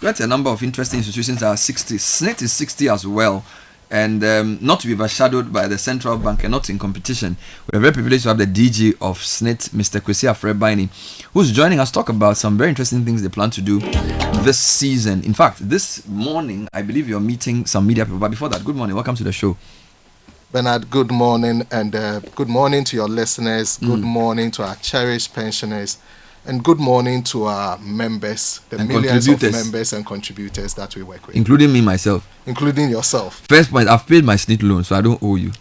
Quite a number of interesting institutions are 60. SSNIT is 60 as well. And not to be overshadowed by the central bank and not in competition. We're very privileged to have the DG of SSNIT, Mr. Kwesi Afreh Biney, who's joining us to talk about some very interesting things they plan to do this season. In fact, this morning, I believe you're meeting some media people. But before that, good morning. Welcome to the show. Bernard, good morning, and good morning to your listeners. Good morning to our cherished pensioners. And good morning to our members, the millions of members and contributors that we work with. Including me, myself. Including yourself. First point, I've paid my SSNIT loan, so I don't owe you.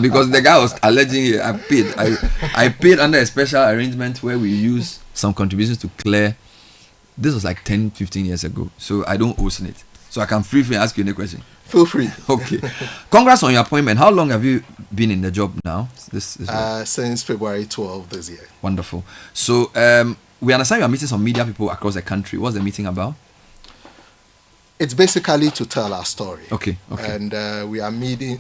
Because the guy was alleging I paid. I paid under a special arrangement where we use some contributions to clear. This was like 10, 15 years ago. So I don't owe SSNIT. So I can free ask you any question. Feel free. Okay. Congrats on your appointment. How long have you been in the job now? Since February 12 this year. Wonderful. So we understand you are meeting some media people across the country. What's the meeting about? It's basically to tell our story. Okay. And we are meeting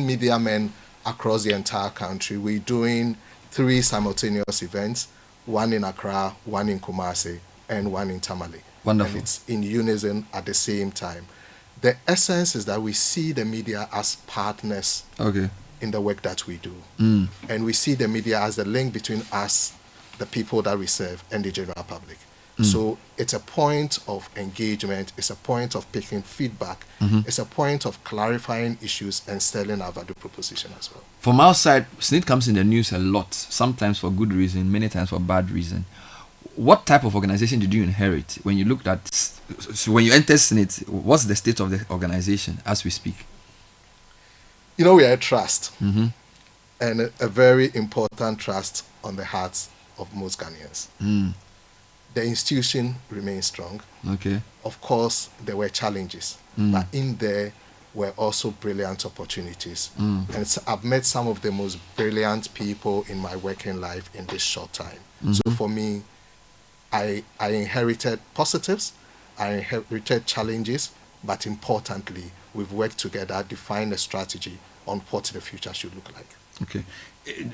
media men across the entire country. We're doing 3 simultaneous events: one in Accra, one in Kumasi, and one in Tamale. Wonderful. And it's in unison at the same time. The essence is that we see the media as partners in the work that we do. And we see the media as the link between us, the people that we serve, and the general public. So it's a point of engagement, it's a point of picking feedback, it's a point of clarifying issues and selling our value proposition as well. From outside, SSNIT comes in the news a lot, sometimes for good reason, many times for bad reason. What type of organization did you inherit when you looked at, so when you entered SSNIT, what's the state of the organization as we speak? You know, we are a trust, and a very important trust on the hearts of most Ghanaians. The institution remains strong. Okay. Of course, there were challenges, but in there were also brilliant opportunities. And I've met some of the most brilliant people in my working life in this short time. So for me, I inherited positives, I inherited challenges, but importantly, we've worked together, defined a strategy on what the future should look like. Okay.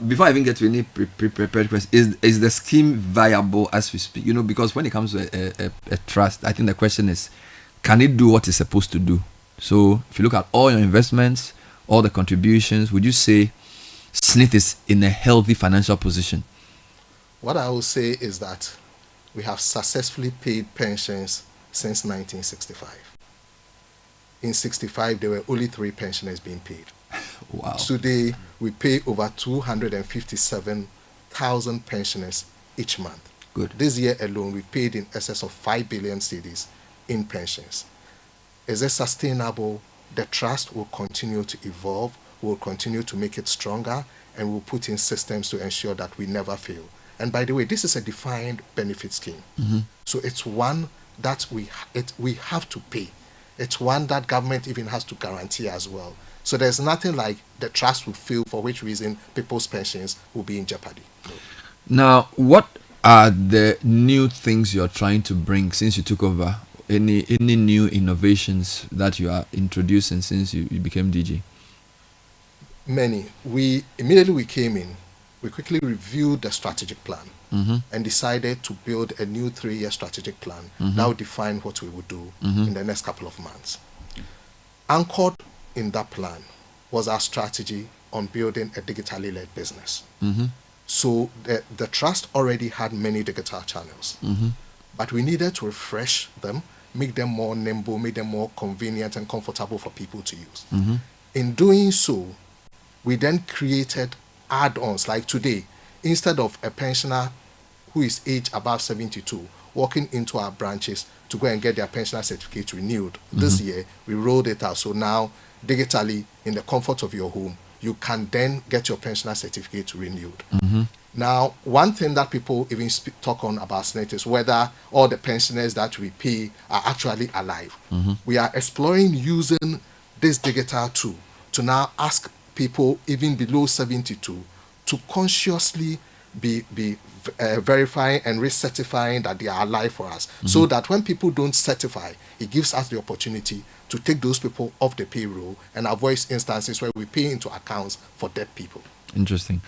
Before I even get to any prepared question, is the scheme viable as we speak? You know, because when it comes to a trust, I think the question is, can it do what it's supposed to do? So if you look at all your investments, all the contributions, would you say SSNIT is in a healthy financial position? What I will say is that we have successfully paid pensions since 1965. In 65, there were only 3 pensioners being paid. Wow. Today, we pay over 257,000 pensioners each month. Good. This year alone, we paid in excess of 5 billion cedis in pensions. Is it sustainable? The trust will continue to evolve, we'll continue to make it stronger, and we'll put in systems to ensure that we never fail. And by the way, this is a defined benefit scheme. So it's one that we have to pay. It's one that government even has to guarantee as well. So there's nothing like the trust will fail, for which reason people's pensions will be in jeopardy. Now, what are the new things you're trying to bring since you took over? Any new innovations that you are introducing since you became DG? Many. Immediately we came in, we quickly reviewed the strategic plan and decided to build a new 3-year strategic plan that would define what we would do in the next couple of months. Anchored in that plan was our strategy on building a digitally led business. So the trust already had many digital channels, but we needed to refresh them, make them more nimble, make them more convenient and comfortable for people to use. In doing so, we then created add-ons. Like today, instead of a pensioner who is aged above 72 walking into our branches to go and get their pensioner certificate renewed, this year we rolled it out. So now, digitally, in the comfort of your home, you can then get your pensioner certificate renewed. Now, one thing that people even talk on about SSNIT is whether all the pensioners that we pay are actually alive. We are exploring using this digital tool to now ask people even below 72 to consciously be verifying and recertifying that they are alive for us, so that when people don't certify, it gives us the opportunity to take those people off the payroll and avoid instances where we pay into accounts for dead people. Interesting.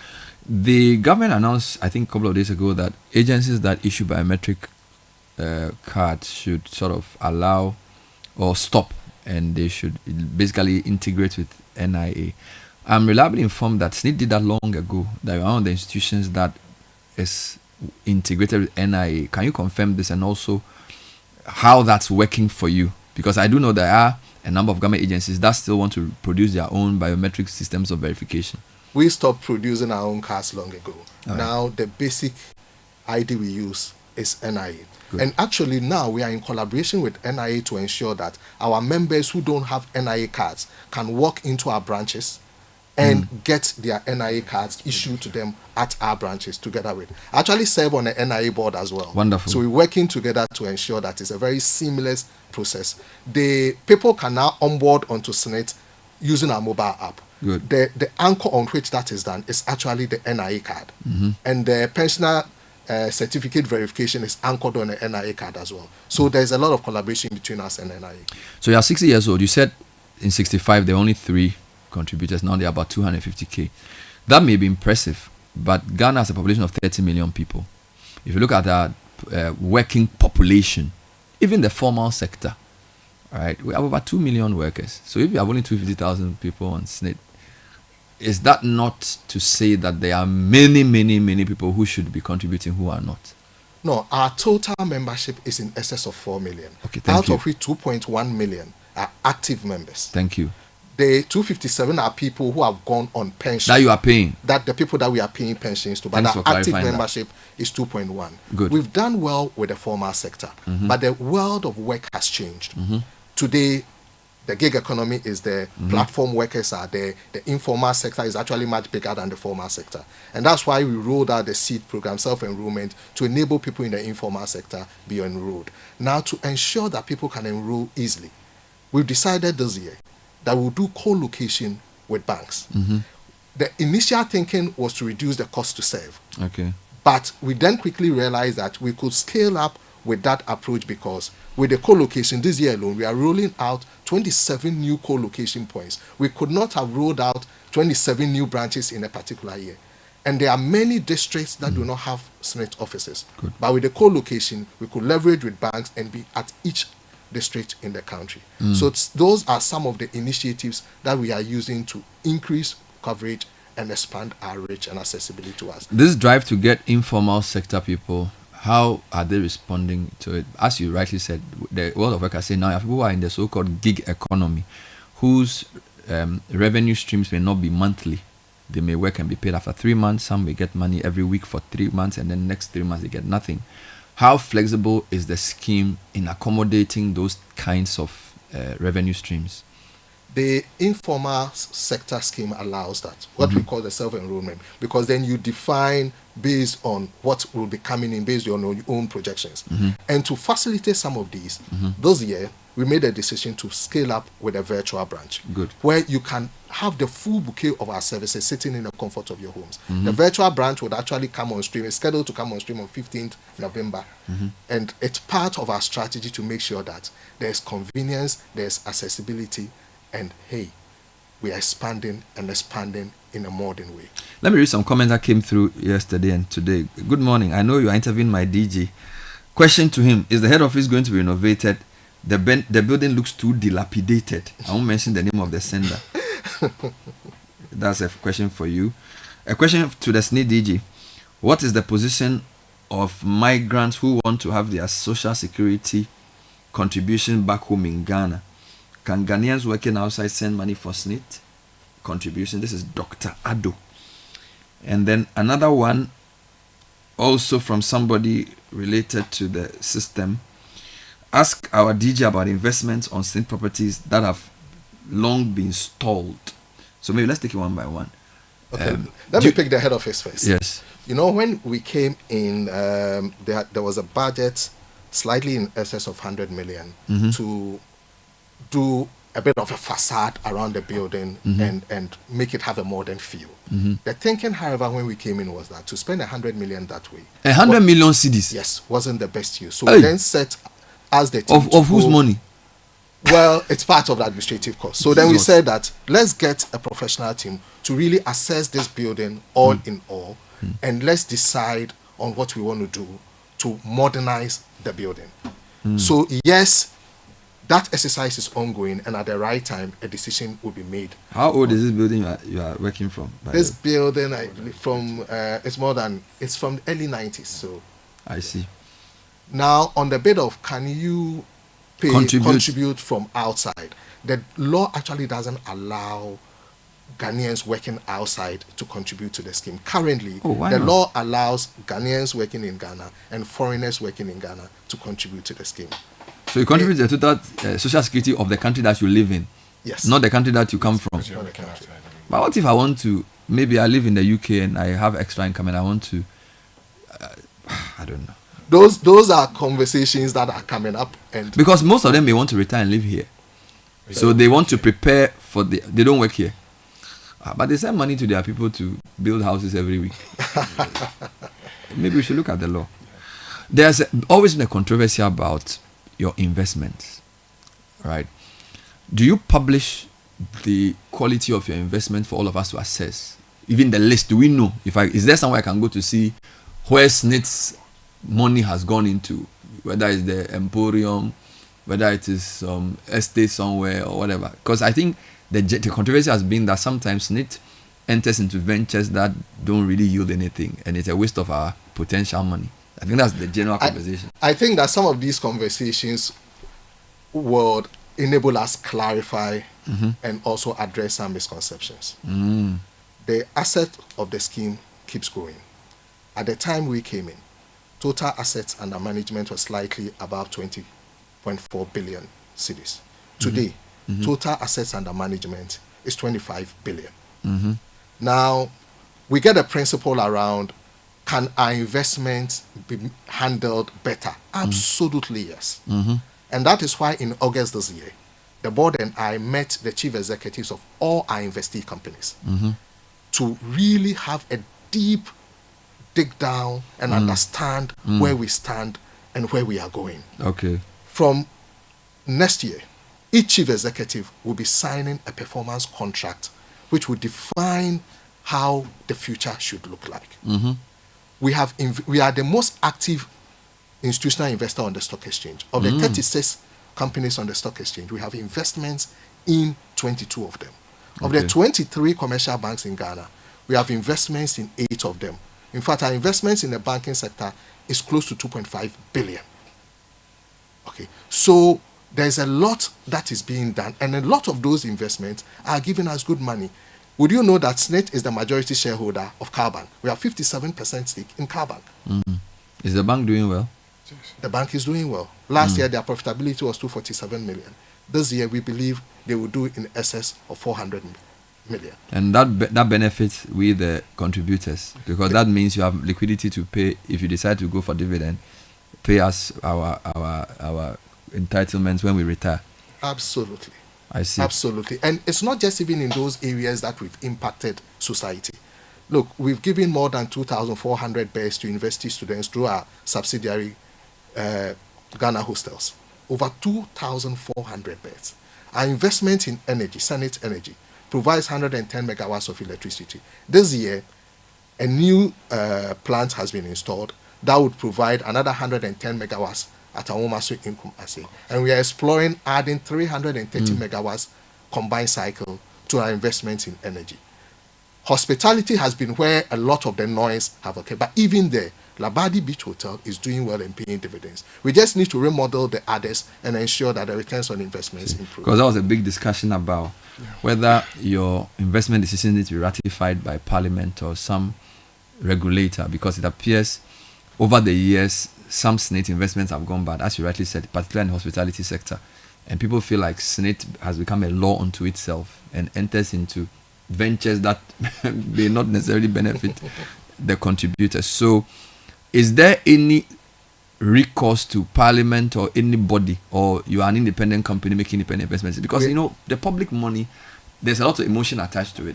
The government announced, I think, a couple of days ago that agencies that issue biometric card should sort of allow or stop, and they should basically integrate with NIA. I'm reliably informed that SSNIT did that long ago. That one of the institutions that is integrated with NIA. Can you confirm this, and also how that's working for you? Because I do know there are a number of government agencies that still want to produce their own biometric systems of verification. We stopped producing our own cards long ago. All right. Now the basic ID we use is NIA. Good. And actually now we are in collaboration with NIA to ensure that our members who don't have NIA cards can walk into our branches and get their NIA cards issued to them at our branches together with. I actually serve on the NIA board as well. Wonderful. So we're working together to ensure that it's a very seamless process. The people can now onboard onto SSNIT using our mobile app. Good. The anchor on which that is done is actually the NIA card. And the pensioner certificate verification is anchored on the NIA card as well. So there's a lot of collaboration between us and NIA. So you're 60 years old. You said in 65 there were only 3 contributors. Now there are about 250k. That may be impressive, but Ghana has a population of 30 million people. If you look at our working population, even the formal sector, all right, we have about 2 million workers. So if you have only 250,000 people on SSNIT, is that not to say that there are many, many, many people who should be contributing who are not? No, our total membership is in excess of 4 million. Okay, thank you. Out of which 2.1 million are active members. Thank you. The 257 are people who have gone on pension. That you are paying. That the people that we are paying pensions to. But Thanks our for active clarifying that. membership is 2.1. Good. We've done well with the formal sector. But the world of work has changed. Today, the gig economy is there, platform workers are there, the informal sector is actually much bigger than the formal sector. And that's why we rolled out the SSNIT program, self-enrollment, to enable people in the informal sector be enrolled. Now, to ensure that people can enroll easily, we've decided this year that we'll do co-location with banks. The initial thinking was to reduce the cost to serve. Okay. But we then quickly realized that we could scale up with that approach, because with the co-location this year alone, we are rolling out 27 new co-location points. We could not have rolled out 27 new branches in a particular year. And there are many districts that do not have SSNIT offices. Good. But with the co-location, we could leverage with banks and be at each district in the country. So those are some of the initiatives that we are using to increase coverage and expand our reach and accessibility to us. This drive to get informal sector people, how are they responding to it? As you rightly said, the world of work are saying now people who are in the so-called gig economy, whose revenue streams may not be monthly. They may work and be paid after 3 months. Some may get money every week for 3 months, and then next 3 months they get nothing. How flexible is the scheme in accommodating those kinds of revenue streams? The informal sector scheme allows that, what we call the self-enrollment, because then you define based on what will be coming in based on your own projections. And to facilitate some of these, this year, we made a decision to scale up with a virtual branch. Good. Where you can have the full bouquet of our services sitting in the comfort of your homes. The virtual branch would actually come on stream. It's scheduled to come on stream on 15th November. And it's part of our strategy to make sure that there's convenience, there's accessibility, and hey, we are expanding and expanding in a modern way. Let me read some comments that came through yesterday and today. Good morning. I know you are interviewing my DG. Question to him: is the head office going to be renovated? The building looks too dilapidated. I won't mention the name of the sender. That's a question for you. A question to the SSNIT DG: what is the position of migrants who want to have their social security contribution back home in Ghana? Can Ghanaians working outside send money for SSNIT contribution? This is Dr. Ado. And then another one, also from somebody related to the system: ask our DG about investments on SSNIT properties that have long been stalled. So maybe let's take it one by one. Okay, let me pick the head office first. Yes. You know, when we came in, there was a budget slightly in excess of 100 million to do a bit of a facade around the building and make it have a modern feel. The thinking, however, when we came in was that to spend 100 million that way, 100 million cedis. yes, wasn't the best use. So Hey. we then set as the team Of whose money? Well, it's part of the administrative cost. So then we said that let's get a professional team to really assess this building all in all, and let's decide on what we want to do to modernize the building. So yes, that exercise is ongoing, and at the right time, a decision will be made. How old is this building you are working from? This building, it's from the early 90s. So I see. Now, on the bit of can you contribute from outside, the law actually doesn't allow Ghanaians working outside to contribute to the scheme. Currently, law allows Ghanaians working in Ghana and foreigners working in Ghana to contribute to the scheme. So you contribute to the total social security of the country that you live in? Yes. Not the country that you come from? But what if I want to, maybe I live in the UK and I have extra income and I want to, I don't know. Those are conversations that are coming up. And because most of them may want to retire and live here. So they want to prepare for they don't work here. But they send money to their people to build houses every week. Maybe we should look at the law. There's always been a controversy about your investments, right? Do you publish the quality of your investment for all of us to assess? Even the list, do we know? Is there somewhere I can go to see where SSNIT's money has gone into, whether it's the Emporium, whether it is some estate somewhere or whatever? Because I think the controversy has been that sometimes SSNIT enters into ventures that don't really yield anything, and it's a waste of our potential money. I think that's the general conversation. I think that some of these conversations would enable us clarify and also address some misconceptions. The asset of the scheme keeps growing. At the time we came in, total assets under management was slightly above 20.4 billion cedis. Today, total assets under management is 25 billion. Now, we get a principle around, can our investments be handled better? Absolutely yes. And that is why in August this year, the board and I met the chief executives of all our investee companies to really have a deep dig down and understand where we stand and where we are going. Okay. From next year, each chief executive will be signing a performance contract which will define how the future should look like. We are the most active institutional investor on the stock exchange. Of the 36 companies on the stock exchange, we have investments in 22 of them. Of the 23 commercial banks in Ghana, we have investments in 8 of them. In fact, our investments in the banking sector is close to 2.5 billion. Okay, so there's a lot that is being done, and a lot of those investments are giving us good money. Would you know that SSNIT is the majority shareholder of Carbank? We have 57% stake in Carbank. Is the bank doing well? The bank is doing well. Last year, their profitability was 247 million. This year, we believe they will do in excess of 400 million. And that benefits we the contributors, because that means you have liquidity to pay if you decide to go for dividend, pay us our entitlements when we retire. Absolutely. I see. Absolutely. And it's not just even in those areas that we've impacted society. Look, we've given more than 2,400 beds to university students through our subsidiary Ghana Hostels. Over 2,400 beds. Our investment in energy, SSNIT Energy, provides 110 megawatts of electricity. This year, a new plant has been installed that would provide another 110 megawatts at Awomaso in Kumasi. And we are exploring adding 330 megawatts combined cycle to our investments in energy. Hospitality has been where a lot of the noise have occurred. But even there, Labadi Beach Hotel is doing well and paying dividends. We just need to remodel the others and ensure that the returns on investments improve. Because that was a big discussion about whether your investment decision needs to be ratified by Parliament or some regulator, because it appears over the years some SSNIT investments have gone bad, as you rightly said, particularly in the hospitality sector. And people feel like SSNIT has become a law unto itself and enters into ventures that may not necessarily benefit the contributors. So is there any recourse to Parliament or anybody, or you are an independent company making independent investments? Because, you know, the public money, there's a lot of emotion attached to it.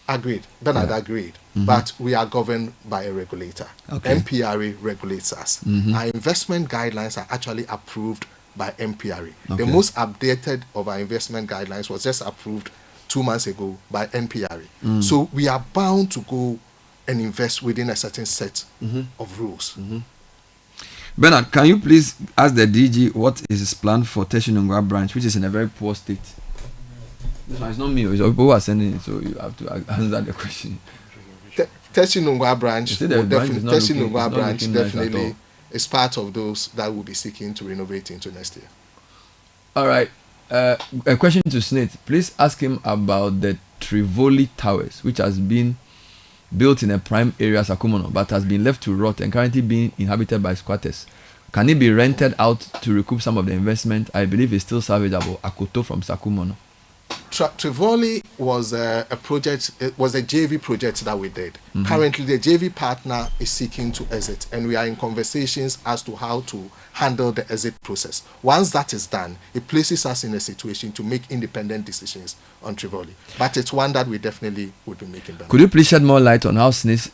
Agreed. Bernard, agreed. But we are governed by a regulator. MPRA regulates us. Our investment guidelines are actually approved by MPRA. The most updated of our investment guidelines was just approved 2 months ago by MPRA. So we are bound to go and invest within a certain set of rules. Bernard, can you please ask the DG what is his plan for Teshinungwa branch, which is in a very poor state? This one is not me, it's people who are sending it, so you have to answer the question. Teshinungwa branch, Teshinungwa branch definitely is part of those that will be seeking to renovate into next year. All right. A question to SSNIT. Please ask him about the Trivoli Towers, which has been built in a prime area, Sakumono, but has been left to rot and currently being inhabited by squatters. Can it be rented out to recoup some of the investment? I believe it's still salvageable. Akoto from Sakumono. Trivoli was a project. It was a JV project that we did. Currently, the JV partner is seeking to exit, and we are in conversations as to how to handle the exit process. Once that is done, it places us in a situation to make independent decisions on Trivoli. But it's one that we definitely would be making. Could you please shed more light on how SSNIT's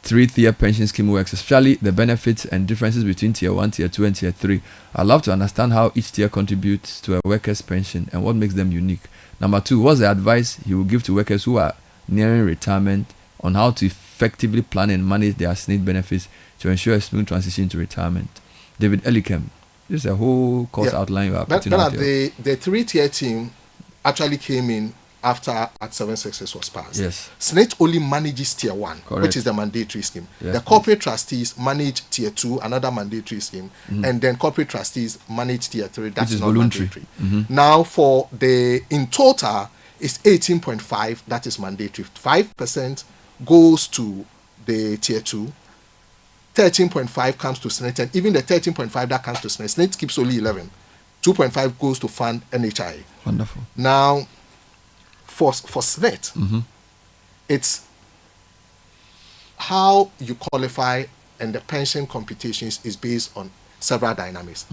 3-tier pension scheme works, especially the benefits and differences between tier 1, tier 2, and tier 3? I'd love to understand how each tier contributes to a worker's pension and what makes them unique. Number 2, what's the advice he will give to workers who are nearing retirement on how to effectively plan and manage their SSNIT benefits to ensure a smooth transition to retirement? David Elikem, this is a whole course outline you are putting out here. The 3-tier team actually came in after Act 766 was passed. Yes. SSNIT only manages tier 1, correct, which is the mandatory scheme. Yes, the corporate trustees manage tier 2, another mandatory scheme, and then corporate trustees manage tier 3, that's which is not voluntary. mandatory. Now for in total, it's 18.5, that is mandatory. 5% goes to the tier 2, 13.5 comes to SSNIT, and even the 13.5 that comes to SSNIT, SSNIT keeps only 11. 2.5 goes to fund NHI. Wonderful. Now, for SSNIT, it's how you qualify, and the pension computations is based on several dynamics.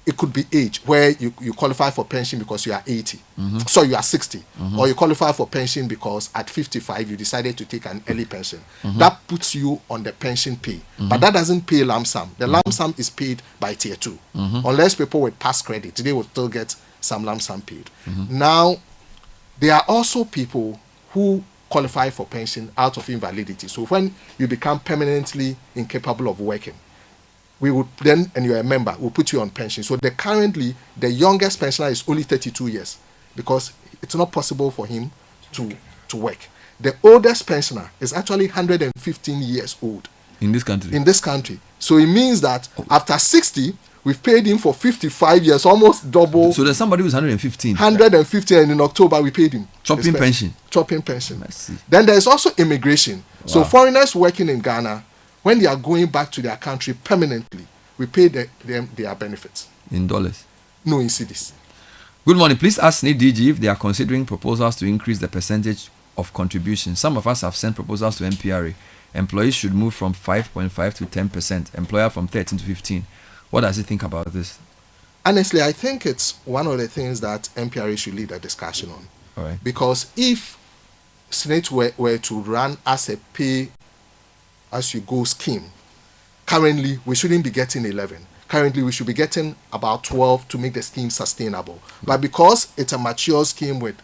It could be age, where you qualify for pension because you are 80, so you are 60, or you qualify for pension because at 55 you decided to take an early pension. That puts you on the pension pay, but that doesn't pay lump sum. The lump sum is paid by tier 2, unless people with past credit, they will still get some lump sum paid. Now, there are also people who qualify for pension out of invalidity. So when you become permanently incapable of working, we would then, and you're a member, we'll put you on pension. So currently, the youngest pensioner is only 32 years because it's not possible for him to work. The oldest pensioner is actually 115 years old. In this country? In this country. So it means that after 60, we've paid him for 55 years, almost double. So there's somebody who's 115. 115, and in October we paid him. Chopping pension. Chopping pension. I see. Then there's also immigration. Wow. So foreigners working in Ghana, when they are going back to their country permanently, we pay them their benefits. In dollars? No, in cedis. Good morning. Please ask SSNIT DG if they are considering proposals to increase the percentage of contribution. Some of us have sent proposals to MPRA. Employees should move from 5.5 to 10%. Employer from 13 to 15. What does he think about this? Honestly, I think it's one of the things that MPRA should lead a discussion on. All right. Because if SSNIT were to run as a pay-as-you-go scheme, currently we shouldn't be getting 11. Currently we should be getting about 12 to make the scheme sustainable. But because it's a mature scheme with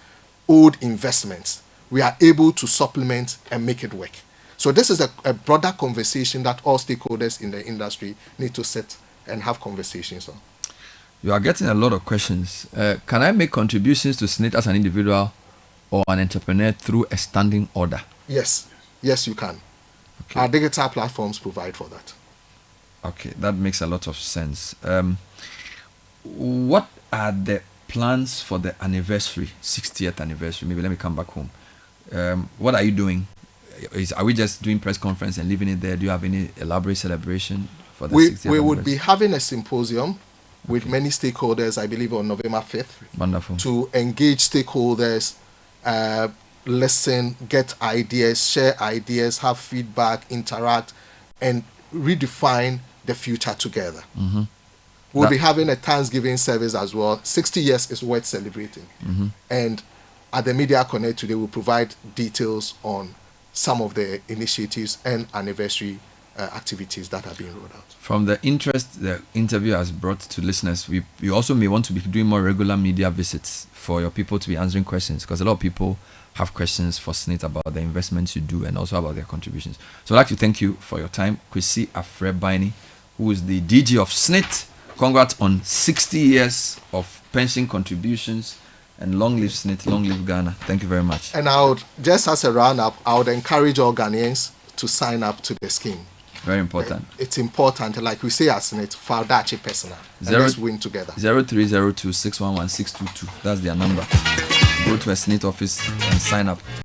old investments, we are able to supplement and make it work. So this is a broader conversation that all stakeholders in the industry need to sit and have conversations on. You are getting a lot of questions. Can I make contributions to SSNIT as an individual or an entrepreneur through a standing order? Yes. Yes, you can. Okay. Our digital platforms provide for that. Okay, that makes a lot of sense. What are the plans for the anniversary, 60th anniversary? Maybe let me come back home. What are you doing? Are we just doing press conference and leaving it there? Do you have any elaborate celebration for the 60th anniversary? We would be having a symposium with many stakeholders, I believe on November 5th. Wonderful. To engage stakeholders, listen, get ideas, share ideas, have feedback, interact, and redefine the future together. We'll be having a Thanksgiving service as well. 60 years is worth celebrating. And at the Media Connect today, we'll provide details on some of the initiatives and anniversary activities that are being rolled out. From the interest the interview has brought to listeners, you also may want to be doing more regular media visits for your people to be answering questions, because a lot of people have questions for SSNIT about the investments you do and also about their contributions. So I'd like to thank you for your time. Kwesi Afreh Biney, who is the DG of SSNIT. Congrats on 60 years of pension contributions, and long live SSNIT, long live Ghana. Thank you very much. And I would, just as a roundup, I would encourage all Ghanaians to sign up to the scheme. Very important. It's important, like we say at SSNIT, for that personal. Let's win together. 0302 611 622. That's their number. Go to a SSNIT office and sign up.